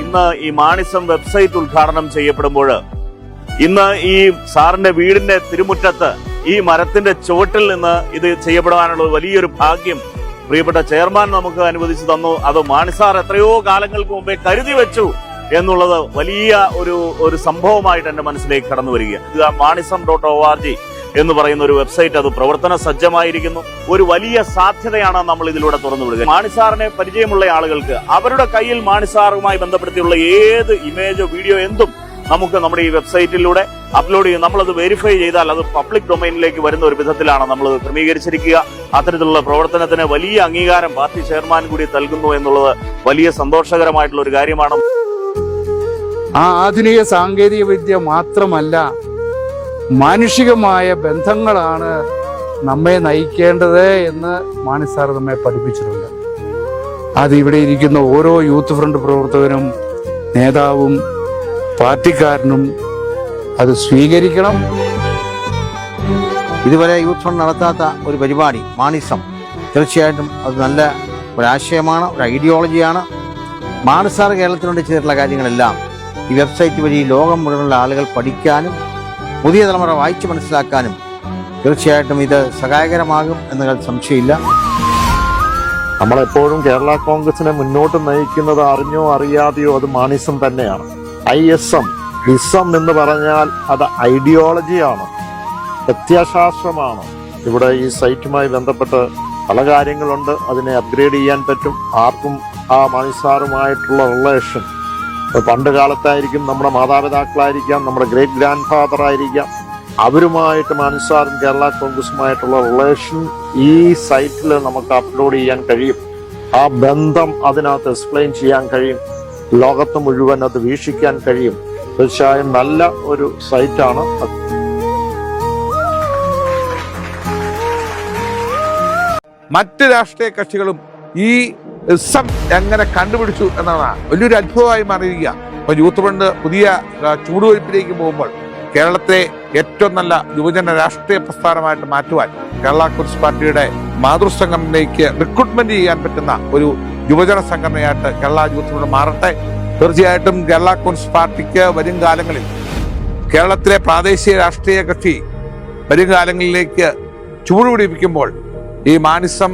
ഇന്ന് ഈ മാണിസം വെബ്സൈറ്റ് ഉദ്ഘാടനം ചെയ്യപ്പെടുമ്പോൾ ഇന്ന് ഈ സാറിന്റെ വീടിന്റെ തിരുമുറ്റത്ത് ഈ മരത്തിന്റെ ചുവട്ടിൽ നിന്ന് ഇത് ചെയ്യപ്പെടാനുള്ള വലിയൊരു ഭാഗ്യം പ്രിയപ്പെട്ട ചെയർമാൻ നമുക്ക് അനുവദിച്ചു തന്നു. അത് മാണിസാർ എത്രയോ കാലങ്ങൾക്ക് മുമ്പേ കരുതി വെച്ചു എന്നുള്ളത് വലിയ ഒരു സംഭവമായിട്ട് എന്റെ മനസ്സിലേക്ക് കടന്നു വരിക. ഇത് manisam.org എന്ന് പറയുന്ന ഒരു വെബ്സൈറ്റ്, അത് പ്രവർത്തന സജ്ജമായിരിക്കുന്നു. ഒരു വലിയ സാധ്യതയാണ് നമ്മൾ ഇതിലൂടെ തുറന്നു വിടുക. മാണിസാറിനെ പരിചയമുള്ള ആളുകൾക്ക് അവരുടെ കയ്യിൽ മാണിസാറുമായി ബന്ധപ്പെടുത്തിയുള്ള ഏത് ഇമേജോ വീഡിയോ എന്തും നമുക്ക് നമ്മുടെ ഈ വെബ്സൈറ്റിലൂടെ അപ്ലോഡ് ചെയ്യും. നമ്മളത് വെരിഫൈ ചെയ്താൽ അത് പബ്ലിക് ഡൊമൈനിലേക്ക് വരുന്ന ഒരു വിധത്തിലാണ് നമ്മൾ ക്രമീകരിച്ചിരിക്കുക. അത്തരത്തിലുള്ള പ്രവർത്തനത്തിന് വലിയ അംഗീകാരം പാർട്ടി ചെയർമാൻ കൂടി നൽകുന്നു എന്നുള്ളത് വലിയ സന്തോഷകരമായിട്ടുള്ള ഒരു കാര്യമാണ്. ആ ആധുനിക സാങ്കേതിക വിദ്യ മാത്രമല്ല, മാനുഷികമായ ബന്ധങ്ങളാണ് നമ്മെ നയിക്കേണ്ടത് എന്ന് മാണിസാർ നമ്മെ പഠിപ്പിച്ചിട്ടുണ്ട്. അത് ഇവിടെ ഇരിക്കുന്ന ഓരോ യൂത്ത് ഫ്രണ്ട് പ്രവർത്തകനും നേതാവും പാർട്ടിക്കാരനും അത് സ്വീകരിക്കണം. ഇതുവരെ യൂത്ത് ഫണ്ട് നടത്താത്ത ഒരു പരിപാടി മാണിസം, തീർച്ചയായിട്ടും അത് നല്ല ഒരാശയമാണ്, ഒരു ഐഡിയോളജിയാണ്. മാണിസാർ കേരളത്തിനുണ്ട് ചെയ്തിട്ടുള്ള കാര്യങ്ങളെല്ലാം ഈ വെബ്സൈറ്റ് വഴി ലോകം മുഴുവനുള്ള ആളുകൾ പഠിക്കാനും പുതിയ തലമുറ വായിച്ച് മനസ്സിലാക്കാനും തീർച്ചയായിട്ടും ഇത് സഹായകരമാകും എന്നതിൽ സംശയമില്ല. നമ്മളെപ്പോഴും കേരള കോൺഗ്രസിനെ മുന്നോട്ട് നയിക്കുന്നത് അറിഞ്ഞോ അറിയാതെയോ അത് മാണിസം തന്നെയാണ്. ISM ഇസം എന്ന് പറഞ്ഞാൽ അത് ഐഡിയോളജിയാണ്, പ്രത്യയശാസ്ത്രമാണ്. ഇവിടെ ഈ സൈറ്റുമായി ബന്ധപ്പെട്ട് പല കാര്യങ്ങളുണ്ട്, അതിനെ അപ്ഗ്രേഡ് ചെയ്യാൻ പറ്റും. ആർക്കും ആ മാണിസാറുമായിട്ടുള്ള റിലേഷൻ പണ്ട് കാലത്തായിരിക്കും, നമ്മുടെ മാതാപിതാക്കളായിരിക്കാം, നമ്മുടെ ഗ്രേറ്റ് ഗ്രാൻഡ് ഫാദർ ആയിരിക്കാം, അവരുമായിട്ട് മാണിസാറും കേരള കോൺഗ്രസുമായിട്ടുള്ള റിലേഷൻ ഈ സൈറ്റിൽ നമുക്ക് അപ്ലോഡ് ചെയ്യാൻ കഴിയും. ആ ബന്ധം അതിനകത്ത് എക്സ്പ്ലെയിൻ ചെയ്യാൻ കഴിയും. ലോകത്ത് മുഴുവൻ അത് വീക്ഷിക്കാൻ കഴിയും. തീർച്ചയായും നല്ല ഒരു സൈറ്റാണ്. മറ്റ് രാഷ്ട്രീയ കക്ഷികളും ഈ ഇസം എങ്ങനെ കണ്ടുപിടിച്ചു എന്നാണ് വലിയൊരു അത്ഭുതമായി മാറിയിരിക്കുക. ഇപ്പൊ യൂത്ത് ഫണ്ട് പുതിയ ചൂടുവയ്പ്പിലേക്ക് പോകുമ്പോൾ കേരളത്തിലെ ഏറ്റവും നല്ല യുവജന രാഷ്ട്രീയ പ്രസ്ഥാനമായിട്ട് മാറ്റുവാൻ കേരള കോൺഗ്രസ് പാർട്ടിയുടെ മാതൃസംഘടനയിലേക്ക് റിക്രൂട്ട്മെന്റ് ചെയ്യാൻ പറ്റുന്ന ഒരു യുവജന സംഘടനയായിട്ട് കേരള യൂത്ത് ഫണ്ട് മാറട്ടെ. തീർച്ചയായിട്ടും കേരള കോൺഗ്രസ് പാർട്ടിക്ക് വരും കാലങ്ങളിൽ കേരളത്തിലെ പ്രാദേശിക രാഷ്ട്രീയ കക്ഷി വരും കാലങ്ങളിലേക്ക് ചൂടുപിടിപ്പിക്കുമ്പോൾ ഈ മാണിസം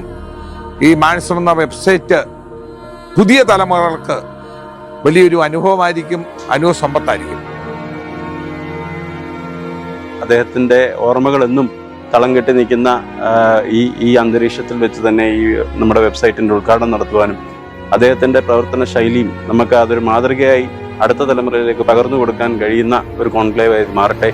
എന്ന വെബ്സൈറ്റ് പുതിയ തലമുറകൾക്ക് വലിയൊരു അനുഭവമായിരിക്കും, അനുഭവ സമ്പത്തായിരിക്കും. അദ്ദേഹത്തിൻ്റെ ഓർമ്മകളെന്നും തളം കെട്ടി നിൽക്കുന്ന ഈ അന്തരീക്ഷത്തിൽ വെച്ച് തന്നെ ഈ നമ്മുടെ വെബ്സൈറ്റിൻ്റെ ഉദ്ഘാടനം നടത്തുവാനും അദ്ദേഹത്തിൻ്റെ പ്രവർത്തന ശൈലിയും നമുക്ക് അതൊരു മാതൃകയായി അടുത്ത തലമുറയിലേക്ക് പകർന്നു കൊടുക്കാൻ കഴിയുന്ന ഒരു കോൺക്ലേവായി മാറട്ടെ.